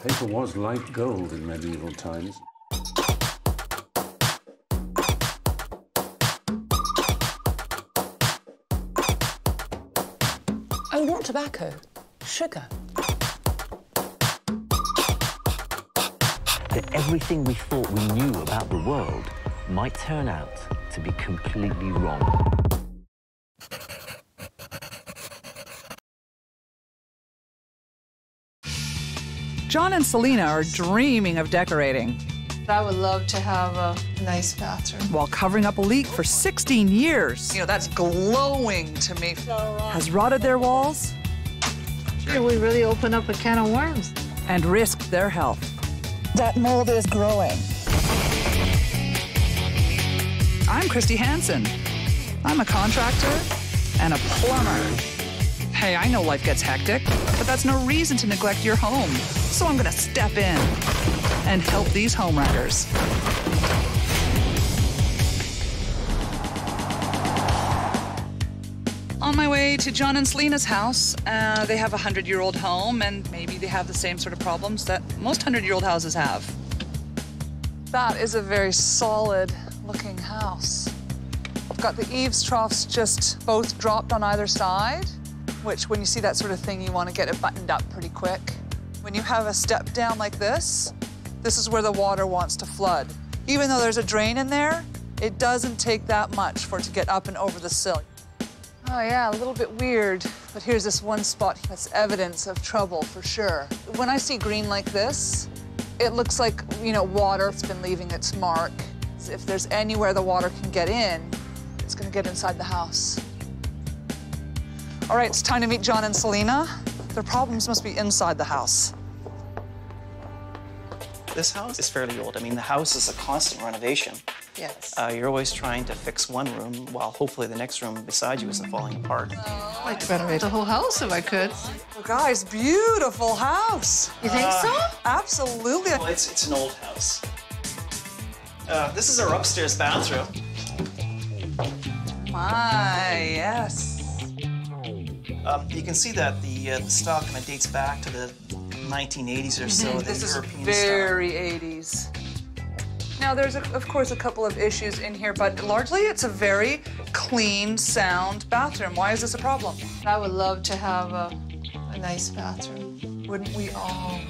Paper was like gold in medieval times. Oh, you want tobacco? Sugar? That everything we thought we knew about the world might turn out to be completely wrong. John and Selina are dreaming of decorating I would love to have a nice bathroom. while covering up a leak for 16 years. You know, that's glowing to me. Has rotted their walls Sure, we really open up a can of worms. and risked their health. That mold is growing. I'm Kristi Hansen. I'm a contractor and a plumber. Hey, I know life gets hectic, but that's no reason to neglect your home. So I'm gonna step in and help these homewreckers. On my way to John and Selina's house. They have a 100-year-old home, and maybe they have the same sort of problems that most 100-year-old houses have. That is a very solid-looking house. I've got the eaves troughs just both dropped on either side, which when you see that sort of thing, you want to get it buttoned up pretty quick. When you have a step down like this is where the water wants to flood. Even though there's a drain in there, it doesn't take that much for it to get up and over the sill. Oh yeah, a little bit weird, but here's this one spot that's evidence of trouble for sure. When I see green like this, it looks like, you know, water's been leaving its mark. If there's anywhere the water can get in, it's gonna get inside the house. All right, it's time to meet John and Selina. Their problems must be inside the house. This house is fairly old. I mean, the house is a constant renovation. Yes. You're always trying to fix one room while hopefully the next room beside you isn't falling apart. I'd like to renovate the whole house if I could. Well, guys, beautiful house. You think so? Absolutely. Well, it's an old house. This is our upstairs bathroom. My, yes. You can see that the style kind of dates back to the 1980s or so. This the is European very 80s. Now, there's, of course, a couple of issues in here, but largely it's a very clean, sound bathroom. Why is this a problem? I would love to have a nice bathroom. Wouldn't we all?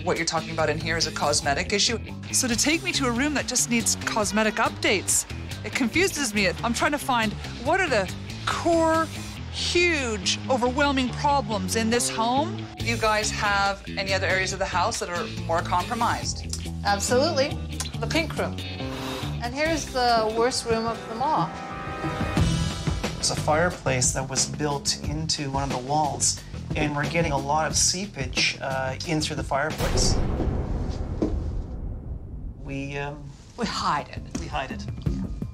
What you're talking about in here is a cosmetic issue. So to take me to a room that just needs cosmetic updates, it confuses me. I'm trying to find what are the core, huge, overwhelming problems in this home. Do you guys have any other areas of the house that are more compromised? Absolutely. The pink room. And here's the worst room of them all. There's a fireplace that was built into one of the walls, and we're getting a lot of seepage in through the fireplace. We hide it. We hide it.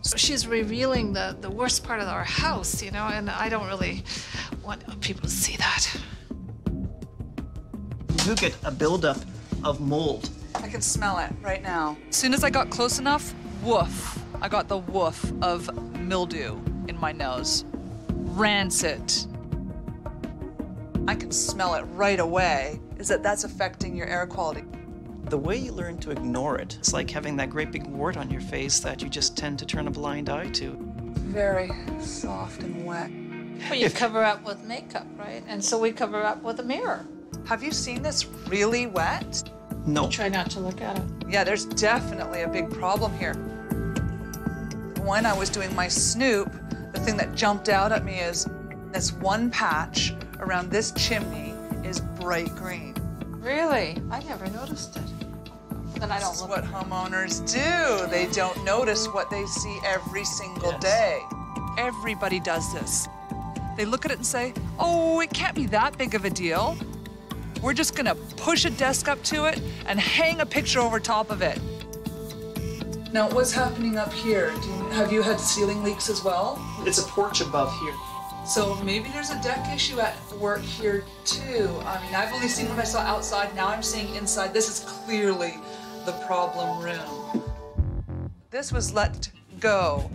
So she's revealing the worst part of our house, you know, and I don't really want people to see that. You do get a buildup of mold. I can smell it right now. As soon as I got close enough, woof. I got the woof of mildew in my nose. Rancid. I can smell it right away. Is that's affecting your air quality? The way you learn to ignore it, it's like having that great big wart on your face that you just tend to turn a blind eye to. Very soft and wet. Well, you cover up with makeup, right? And so we cover up with a mirror. Have you seen this really wet? No. Try not to look at it. Yeah, there's definitely a big problem here. When I was doing my snoop, the thing that jumped out at me is this one patch around this chimney is bright green. Really? I never noticed it. Then I don't This is look. what homeowners do. They don't notice what they see every single day. Everybody does this. They look at it and say, oh, it can't be that big of a deal. We're just gonna push a desk up to it and hang a picture over top of it. Now, what's happening up here? Have you had ceiling leaks as well? It's a porch above here. So maybe there's a deck issue at work here too. I mean, I've only seen what I saw outside. Now I'm seeing inside. This is clearly the problem room. This was let go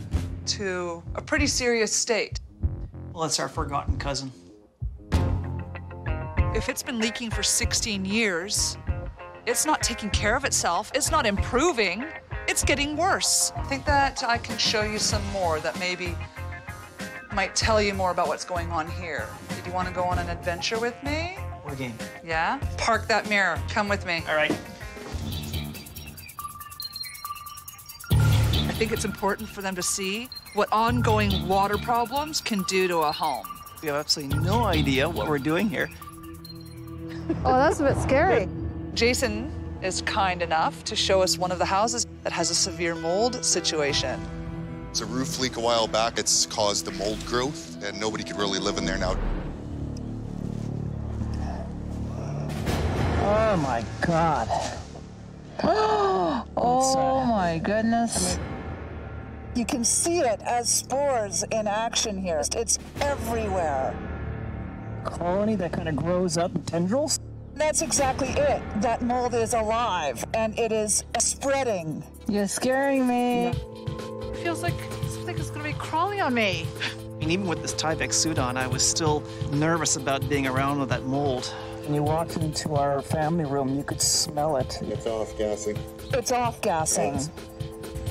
to a pretty serious state. Well, it's our forgotten cousin. If it's been leaking for 16 years, It's not taking care of itself. It's not improving. It's getting worse. I think that I can show you some more that maybe might tell you more about what's going on here. Did you want to go on an adventure with me? We're game. Yeah? Park that mirror. Come with me. All right. I think it's important for them to see what ongoing water problems can do to a home. We have absolutely no idea what we're doing here. Oh, that's a bit scary. Jason is kind enough to show us one of the houses that has a severe mold situation. It's a roof leak a while back. It's caused the mold growth, and nobody could really live in there now. Oh my God. Oh my goodness. You can see it as spores in action here. It's everywhere. Colony that kind of grows up in tendrils? That's exactly it. That mold is alive and it is spreading. You're scaring me. It feels like something is going to be crawling on me. I mean, even with this Tyvek suit on, I was still nervous about being around with that mold. When you walked into our family room, you could smell it. It's off-gassing. It's off-gassing.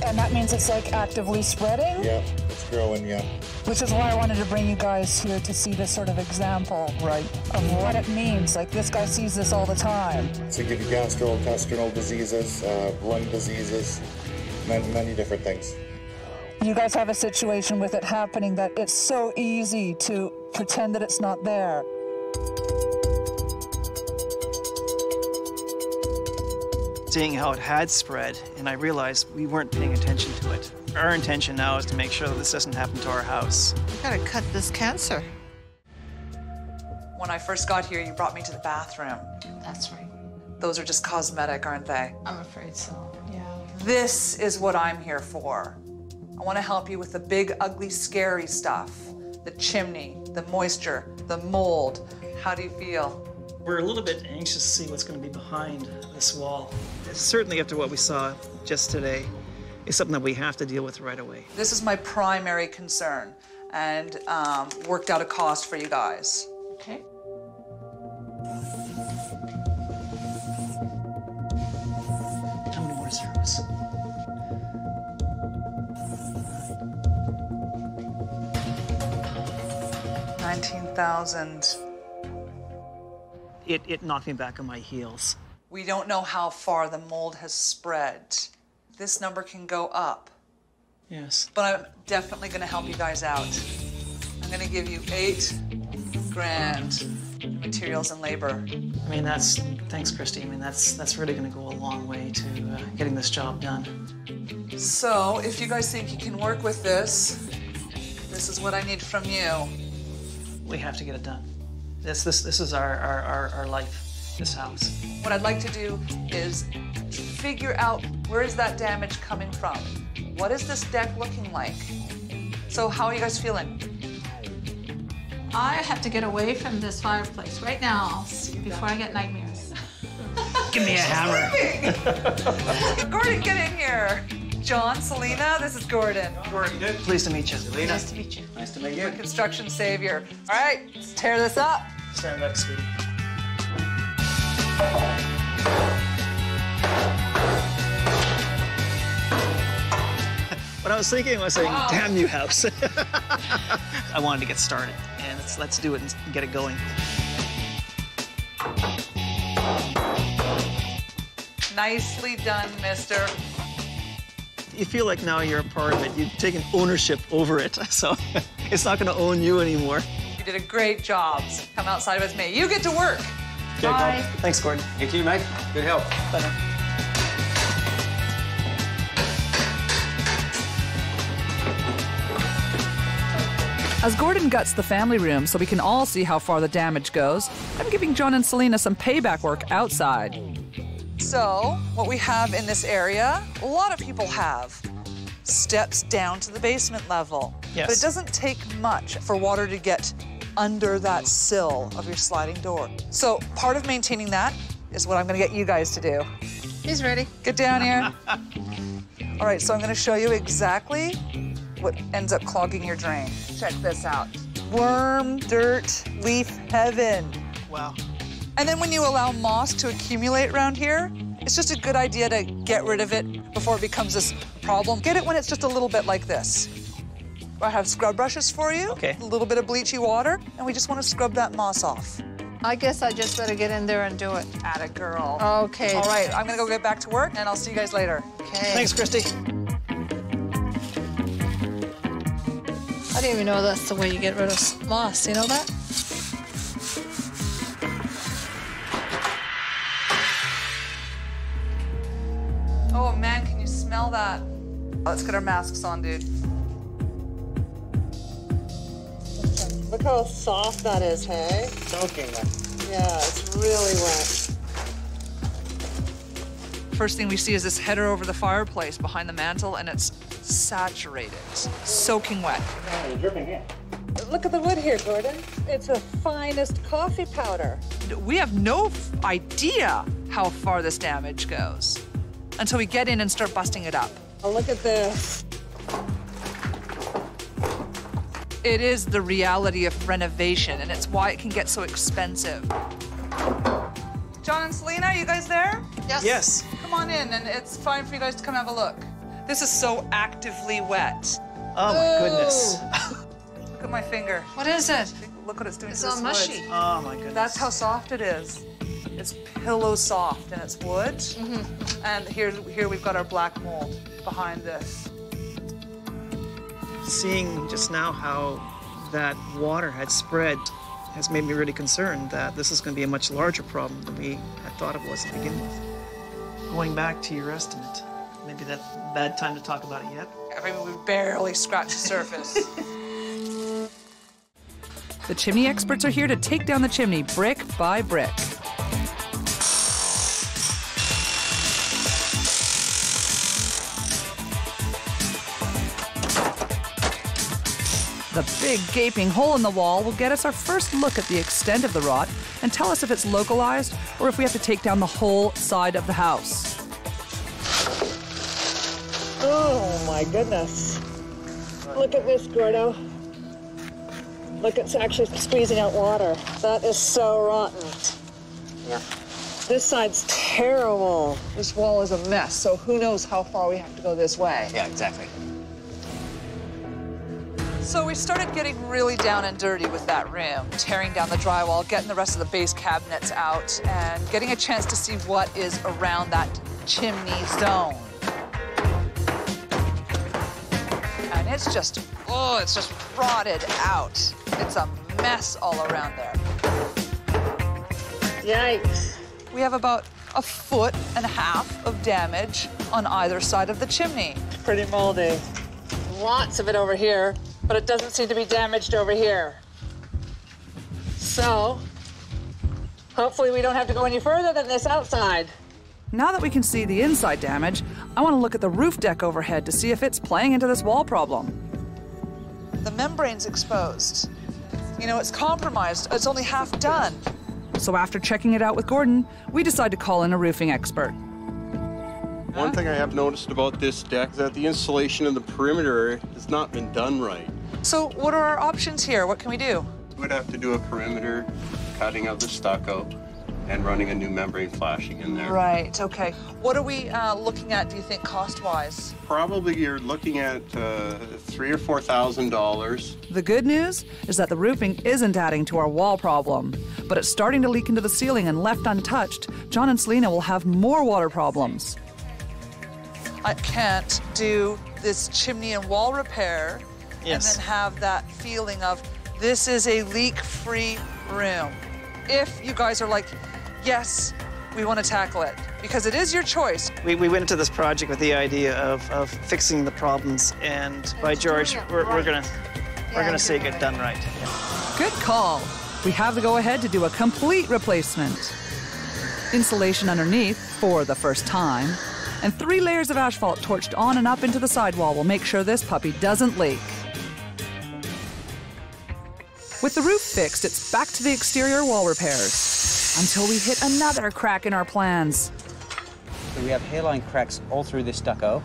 And that means it's like actively spreading? Yeah, it's growing, yeah. Which is why I wanted to bring you guys here to see this sort of example, right, of what it means. Like, this guy sees this all the time. So give you gastrointestinal diseases, lung diseases, many different things. You guys have a situation with it happening that it's so easy to pretend that it's not there. Seeing how it had spread, and I realized we weren't paying attention to it. Our intention now is to make sure that this doesn't happen to our house. We gotta cut this cancer. When I first got here, you brought me to the bathroom. That's right. Those are just cosmetic, aren't they? I'm afraid so, yeah. This is what I'm here for. I want to help you with the big, ugly, scary stuff. The chimney, the moisture, the mold. How do you feel? We're a little bit anxious to see what's going to be behind this wall. Certainly after what we saw just today, it's something that we have to deal with right away. This is my primary concern, and worked out a cost for you guys. Okay. How many more zeros? $19,000. It knocked me back on my heels. We don't know how far the mold has spread. This number can go up, Yes. but I'm definitely going to help you guys out. I'm going to give you $8,000 materials and labor. I mean, thanks, Kristi. I mean, that's really going to go a long way to getting this job done. So, if you guys think you can work with this is what I need from you. We have to get it done. This is our life, this house. What I'd like to do is figure out where is that damage coming from? What is this deck looking like? So how are you guys feeling? I have to get away from this fireplace right now before I get nightmares. Give me a hammer. Gordon, get in here. John, Selina, this is Gordon. Gordon, good. Pleased to meet you. Selina. Nice to meet you. Nice to meet you. Your construction savior. All right, let's tear this up. Stand up, sweetie. What I was thinking was saying, damn you, house. I wanted to get started, and let's do it and get it going. Nicely done, mister. You feel like now you're a part of it. You've taken ownership over it, so it's not going to own you anymore. You did a great job. Come outside with me. You get to work. Bye. Thanks, Gordon. Thank you, mate. Good help. Bye now. As Gordon guts the family room so we can all see how far the damage goes, I'm giving John and Selina some payback work outside. So, what we have in this area, a lot of people have steps down to the basement level. Yes. But it doesn't take much for water to get under that sill of your sliding door. So, part of maintaining that is what I'm gonna get you guys to do. He's ready. Get down here. All right, so I'm gonna show you exactly what ends up clogging your drain. Check this out. Worm, dirt, leaf heaven. Wow. And then when you allow moss to accumulate around here, it's just a good idea to get rid of it before it becomes this problem. Get it when it's just a little bit like this. I have scrub brushes for you, Okay. A little bit of bleachy water, and we just want to scrub that moss off. I guess I just better get in there and do it. Atta girl. Okay. All right, I'm gonna go get back to work, and I'll see you guys later. Okay. Thanks, Kristi. I didn't even know that's the way you get rid of moss. You know that? Oh man, can you smell that? Let's get our masks on, dude. Look how soft that is, hey? Soaking wet. Yeah, it's really wet. First thing we see is this header over the fireplace behind the mantle, and it's saturated, soaking wet. Oh, you're dripping in. Look at the wood here, Gordon. It's the finest coffee powder. We have no idea how far this damage goes until we get in and start busting it up. Oh, look at this. It is the reality of renovation, and it's why it can get so expensive. John and Selina, are you guys there? Yes. Yes. Come on in, and it's fine for you guys to come have a look. This is so actively wet. Oh, my goodness. Look at my finger. What is it? Look what it's doing It's to this all mushy. wood. Oh, my goodness. That's how soft it is. It's pillow soft, and it's wood. And here we've got our black mold behind this. Seeing just now how that water had spread has made me really concerned that this is going to be a much larger problem than we had thought it was to begin with. Going back to your estimate, maybe that's a bad time to talk about it yet. I mean, we barely scratched the surface. The chimney experts are here to take down the chimney brick by brick. The big gaping hole in the wall will get us our first look at the extent of the rot and tell us if it's localized or if we have to take down the whole side of the house. Oh, my goodness. Look at this, Gordo. Look, it's actually squeezing out water. That is so rotten. Yeah. This side's terrible. This wall is a mess, so who knows how far we have to go this way. Yeah, exactly. So we started getting really down and dirty with that room, tearing down the drywall, getting the rest of the base cabinets out, and getting a chance to see what is around that chimney zone. And it's just rotted out. It's a mess all around there. Yikes. We have about 1.5 feet of damage on either side of the chimney. Pretty moldy. Lots of it over here, but it doesn't seem to be damaged over here. So, hopefully we don't have to go any further than this outside. Now that we can see the inside damage, I want to look at the roof deck overhead to see if it's playing into this wall problem. The membrane's exposed. You know, it's compromised. It's only half done. So after checking it out with Gordon, we decide to call in a roofing expert. One thing I have noticed about this deck is that the insulation in the perimeter has not been done right. So what are our options here? What can we do? We'd have to do a perimeter cutting of the stucco and running a new membrane flashing in there. Right, okay. What are we looking at, do you think, cost-wise? Probably you're looking at $3,000 or $4,000. The good news is that the roofing isn't adding to our wall problem, but it's starting to leak into the ceiling, and left untouched, John and Selina will have more water problems. I can't do this chimney and wall repair and then have that feeling of this is a leak-free room. If you guys are like, yes, we want to tackle it, because it is your choice. We went into this project with the idea of fixing the problems, and by George, we're gonna say get done right. Good call. We have the go-ahead to do a complete replacement. Insulation underneath for the first time, and 3 layers of asphalt torched on and up into the sidewall will make sure this puppy doesn't leak. With the roof fixed, it's back to the exterior wall repairs until we hit another crack in our plans. So we have hairline cracks all through this stucco,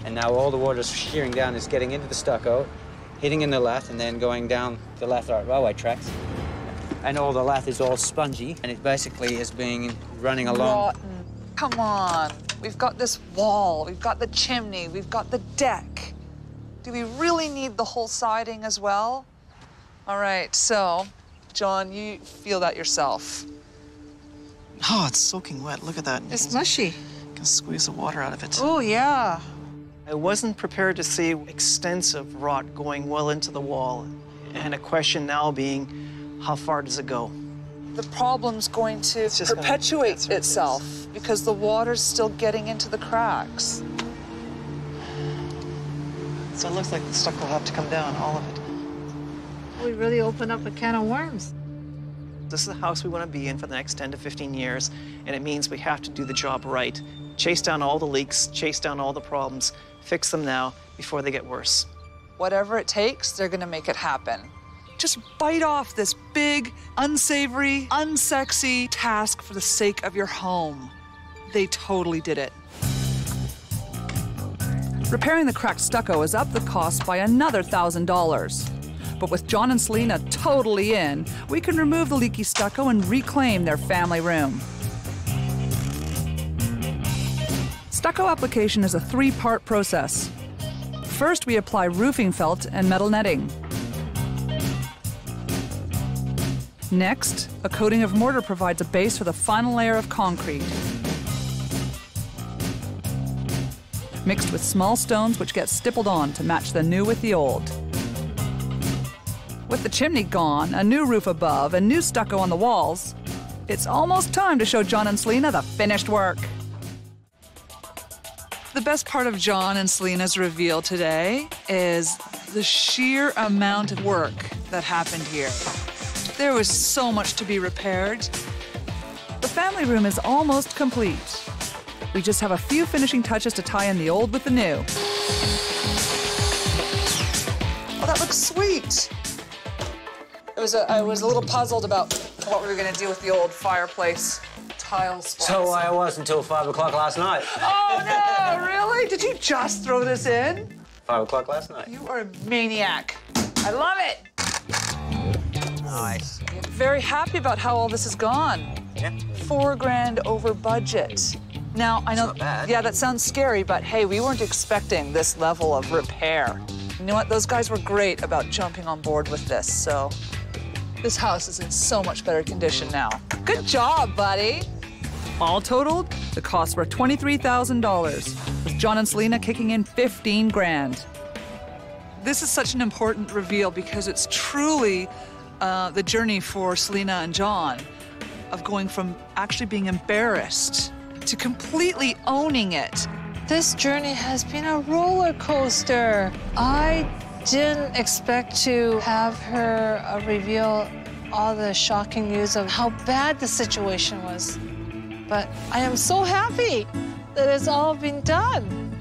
and now all the water's shearing down is getting into the stucco, hitting in the lath, and then going down the lath railway tracks. and all the lath is all spongy, and it basically is running along. Rotten. Come on. We've got this wall, we've got the chimney, we've got the deck. Do we really need the whole siding as well? All right, so, John, you feel that yourself. Oh, it's soaking wet. Look at that. It's mushy. You can squeeze the water out of it. Oh, yeah. I wasn't prepared to see extensive rot going well into the wall, and a question now being, how far does it go? The problem's going to perpetuate itself because the water's still getting into the cracks. So it looks like the stucco will have to come down, all of it. We really opened up a can of worms. This is the house we want to be in for the next 10 to 15 years, and it means we have to do the job right. Chase down all the leaks, chase down all the problems, fix them now before they get worse. Whatever it takes, they're gonna make it happen. Just bite off this big, unsavory, unsexy task for the sake of your home. They totally did it. Repairing the cracked stucco has upped the cost by another $1,000. But with John and Selina totally in, we can remove the leaky stucco and reclaim their family room. Stucco application is a 3-part process. First, we apply roofing felt and metal netting. Next, a coating of mortar provides a base for the final layer of concrete. Mixed with small stones which get stippled on to match the new with the old. With the chimney gone, a new roof above, and new stucco on the walls, it's almost time to show John and Selina the finished work. The best part of John and Selina's reveal today is the sheer amount of work that happened here. There was so much to be repaired. The family room is almost complete. We just have a few finishing touches to tie in the old with the new. Oh, that looks sweet. I was a little puzzled about what we were gonna do with the old fireplace tile spots. So I was until 5 o'clock last night. Oh no, really? Did you just throw this in? 5 o'clock last night. You are a maniac. I love it. Nice. Very happy about how all this has gone. Yeah. $4,000 over budget. Now, I know, not bad. Yeah, that sounds scary, but hey, we weren't expecting this level of repair. You know what? Those guys were great about jumping on board with this, so this house is in so much better condition now. Good job, buddy. All totaled, the costs were $23,000, with John and Selina kicking in $15,000. This is such an important reveal because it's truly the journey for Selina and John of going from actually being embarrassed to completely owning it. This journey has been a roller coaster. I didn't expect to have her reveal all the shocking news of how bad the situation was. But I am so happy that it's all been done.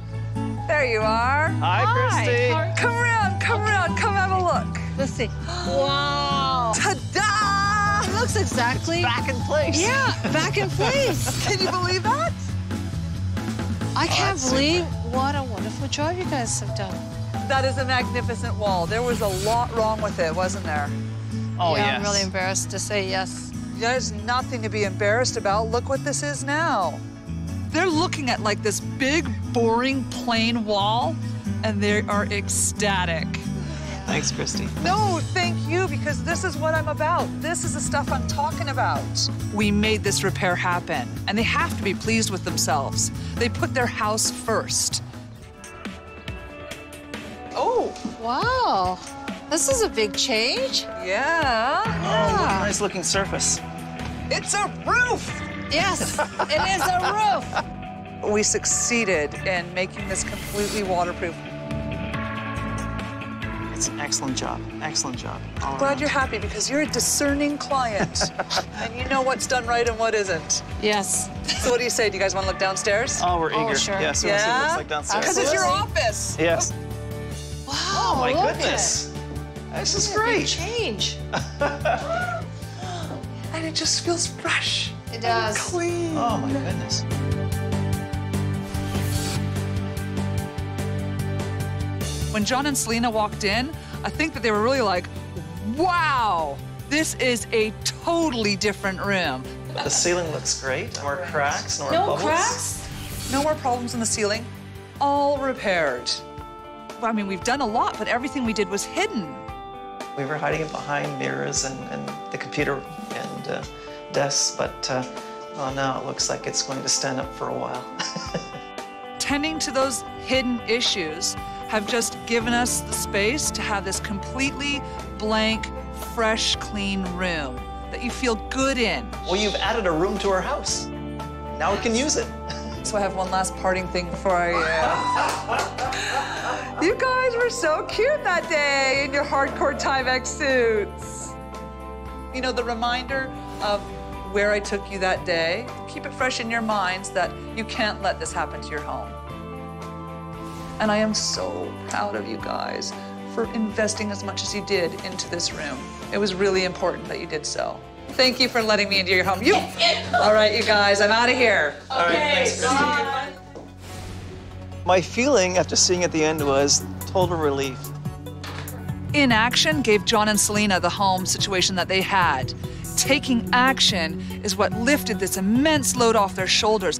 There you are. Hi, Kristi. Come around, come have a look. Let's see. Wow. Ta-da! It looks exactly Back in place. Yeah, back in place. Can you believe that? I can't believe what a wonderful job you guys have done. That is a magnificent wall. There was a lot wrong with it, wasn't there? Oh, yeah, yes. I'm really embarrassed to say yes. There's nothing to be embarrassed about. Look what this is now. They're looking at like this big, boring, plain wall, and they are ecstatic. Thanks, Kristi. No, thank you, because this is what I'm about. This is the stuff I'm talking about. We made this repair happen, and they have to be pleased with themselves. They put their house first. Oh, Wow. This is a big change. yeah. Oh, look, nice looking surface. It's a roof. Yes, it is a roof. We succeeded in making this completely waterproof. It's an excellent job. Excellent job. All Glad around. you're happy because you're a discerning client and you know what's done right and what isn't. Yes. So what do you say? Do you guys want to look downstairs? Oh, we're Oh, eager. sure. Yes, we want to see what it Yeah? looks like downstairs. Because it's your office. Yes. Wow. Oh, my look goodness. This is At it. Big great. change. And it just feels fresh. It does. Clean. Oh, my goodness. When John and Selina walked in, I think that they were really like, wow, This is a totally different room. The ceiling looks great. No more cracks, no more bubbles. Cracks? No more problems in the ceiling. All repaired. Well, I mean, we've done a lot, but everything we did was hidden. We were hiding it behind mirrors and the computer and desks, but well, now it looks like it's going to stand up for a while. Tending to those hidden issues have just given us the space to have this completely blank, fresh, clean room that you feel good in. Well, you've added a room to our house. Now we can use it. So I have one last parting thing before I... You guys were so cute that day in your hardcore Tyvek suits. You know, the reminder of where I took you that day, keep it fresh in your minds that you can't let this happen to your home. And I am so proud of you guys for investing as much as you did into this room. It was really important that you did so. Thank you for letting me into your home. All right, you guys, I'm out of here. All right, thanks, Kristi. My feeling after seeing at the end was total relief. Inaction gave John and Selina the home situation that they had. Taking action is what lifted this immense load off their shoulders.